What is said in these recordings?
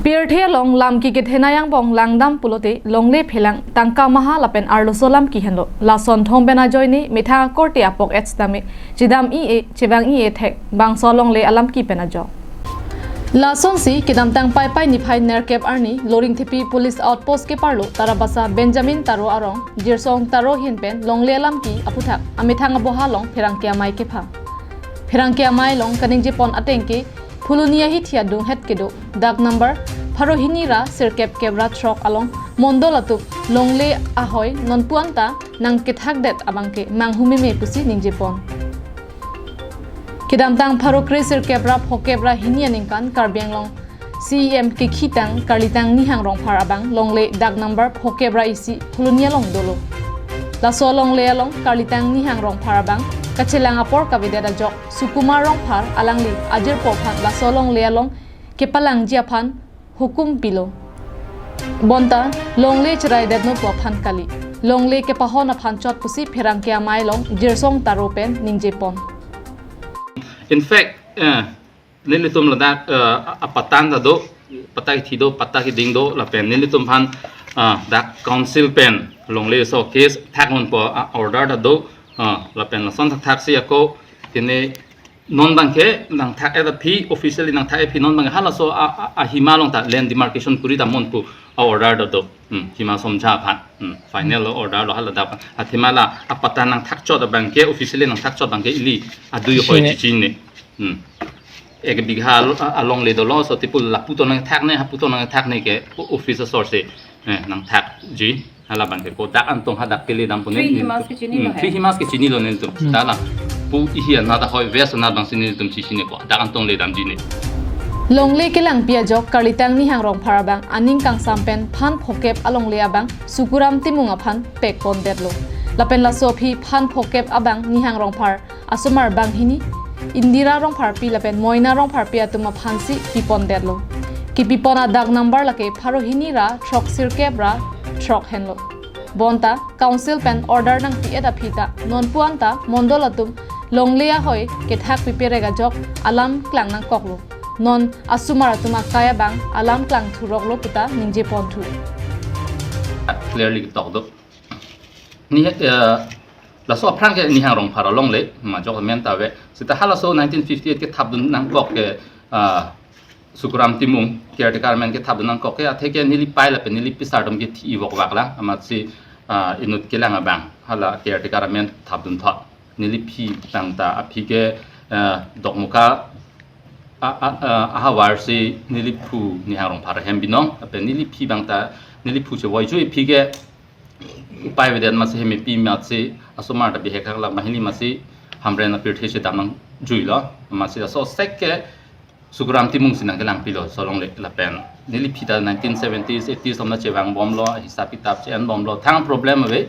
Pirthia long lam ki kethenayang bong langdam pulote longle phelang tangka maha lapen arlosolam ki henlo lason thom bena joini mitha korte apok etstami chidam e chewang e thek bang solong le alam ki pena jo lason si kidam tang pai pai niphai nerkep arni loring thipi police outpost ke parlo tarabasa benjamin taro arong jirsong taro hinpen longle alam ki aputhak amithang bohalong pherangkia mai ke pha pherangkia mai long kaningje pon atengke Pulunia hitia dung het kedo dag number Parohinira sirkep kebra trok along mondolatu longle ahoy non puanta nang kithak det abangke manghumi me pusi ningjepon kidam tang parokre sirkebra phokebra hinia ningkan karbenglong CEM ke khitang karlitang nihang rongphar abang longle dag number phokebra isi pulunia long dolo la solong le along karlitang nihang rongphar abang kachelang apor kabidera jok Sukuram Rongphar alangli ajir pophan la solong lealong kepalang jiaphan hukum pilo bonta longle chrai dedno pophan kali longle ke pahona phanchot pusi pherangkia mailong jirsong taropen ningjepon in fact nilitum ladak apatan da do patai thido pataki dingdo la pen nilitum phan dak council pen longle so case thakon po order da do la pen la son thak si ko tine non bangke nang thak eta phi officially nang thak phi non bang hala so a himalong ta land demarcation puri da mon pu order da do hima somja phan final order lo hala da a himala apata nang thak chot bangke officially nang thak chot bangke ili adu yo hoi chi ne ek bigha along le do lo so tipul la puto nang thak ne ha puto nang thak ne ke officer source nang thak ji hala bangke ko dak antong hadak pili dam punen three himas ke chini lo nen tu dala pu ihia na da hoi ves na bang sini tum chi sini ko dak antong le dam ji ne longle kelang pia jok karlitang ni hang rong pharabang aning kang sampen phan phokep along le abang Sukuram Timung aphan pek pon detlo lapen la sofi phan phokep abang ni hang rong phar asumar bang hini Indira Rongpharpi lapen Moina Rongpharpi atuma phansi pipon detlo ki pipona dag number lake Parohinira trok sirkebra trok henlo bonta council pen order nang pi eta phita non puanta mondolatum longlea hoy ke thak piperega jok alam klang nang koklo non asumara tuma kaya bang alam klang thurok lo puta ningje pon thu clearly talk do ni la so phrang ke ni hang rong phara long le ma jok men ta we sita hala so 1958 ke thabdun nang kok ke Sukuram Timung caretaker man ke thabdun nang kok ke atheke nili pai la pe nili pisardom ke thi wok wakla ama si inut kelang abang hala caretaker man thabdun tha nili phi tang ta aphi ke dokmuka aha war si nili phu ni hang rong phara hem binong pe nili phi bang ta nili phu che woi jui phi ke upai vedan ma se hemi pi ma se asomar da behekak la mahini ma se hamren na pirthe se damang jui lo ma se so sek ke Sukuram Timung sinang kelang pilo solong le la pen nili phita 1970s 80s somna chewang bom lo hisab kitab che an bom lo thang problem ave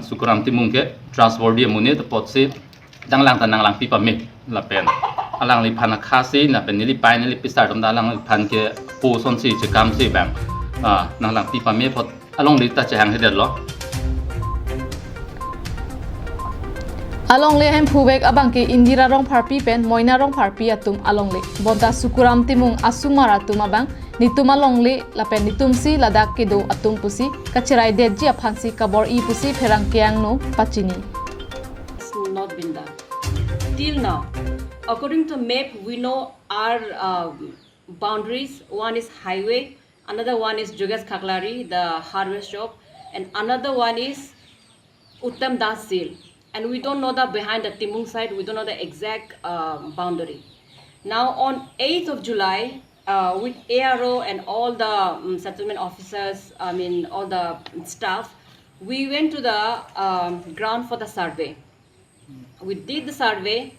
Sukuram Timung ke transport dia mune to pot se danglang tanang lang pi pa me la pen alang li phana kha se na pen nili pai nili pisar dom da lang phan ke po son si che kam se bang nang lang pi pa me pot along li ta chang he lo along le hem phubek abangke Indira Rongpharpi pen Moina Rongpharpi atum along le bonta Sukuram Timung asumara tuma bang nitum along le lapen nitum si ladak kedo atum pusi kachirai deji aphansi kabor I pusi pherang kyang no pachini it's not been done till now according to map we know our boundaries one is highway another one is Jogas Khaklari the hardware shop and another one is Uttam Das Seal and we don't know the behind the Timung side we don't know the exact boundary now on 8th of July with ARO and all the settlement officers I mean all the staff we went to the ground for the survey we did the survey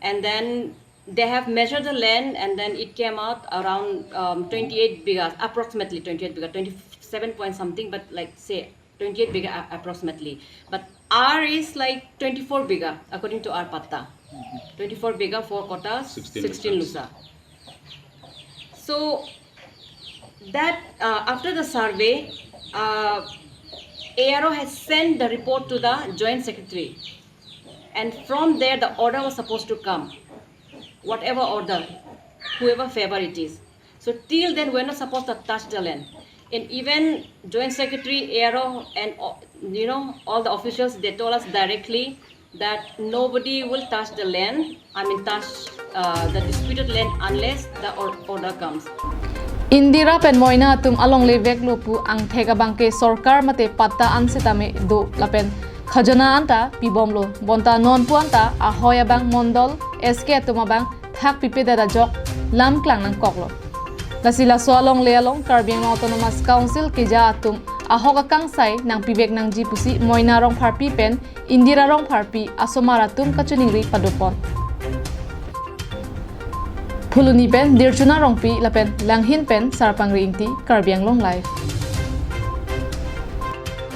and then they have measured the land and then it came out around 28 bigas approximately 28 bigas 27 point something but like say 28 biga approximately but R is like 24 biga according to our patta 24 biga 4 kotas 16 lusa so that after the survey ARO has sent the report to the joint secretary and from there the order was supposed to come whatever order whoever favor it is So till then, we're not supposed to touch the land. And even Joint Secretary Aero and all the officials, they told us directly that nobody will touch the land. Touch the disputed land unless the order comes. Indira pen Moina atum along le vek lopu ang thega bangke sorkar mate patta ansitame do lapen khajana anta pibomlo bonta non puanta ahoya bang mondol SK atuma bang thak pipe da jok lam klang nang koklo lasila so along le along Karbiang Autonomous Council keja atum ahoga kangsai nang pibek nang jipusi Moina Rongpharpi pen Indira Rongpharpi asomara tum kachuningri padopon Phuluni pen Dirchuna Rongpi lapen Langhin pen Sarpangri ingti Karbiang Long Life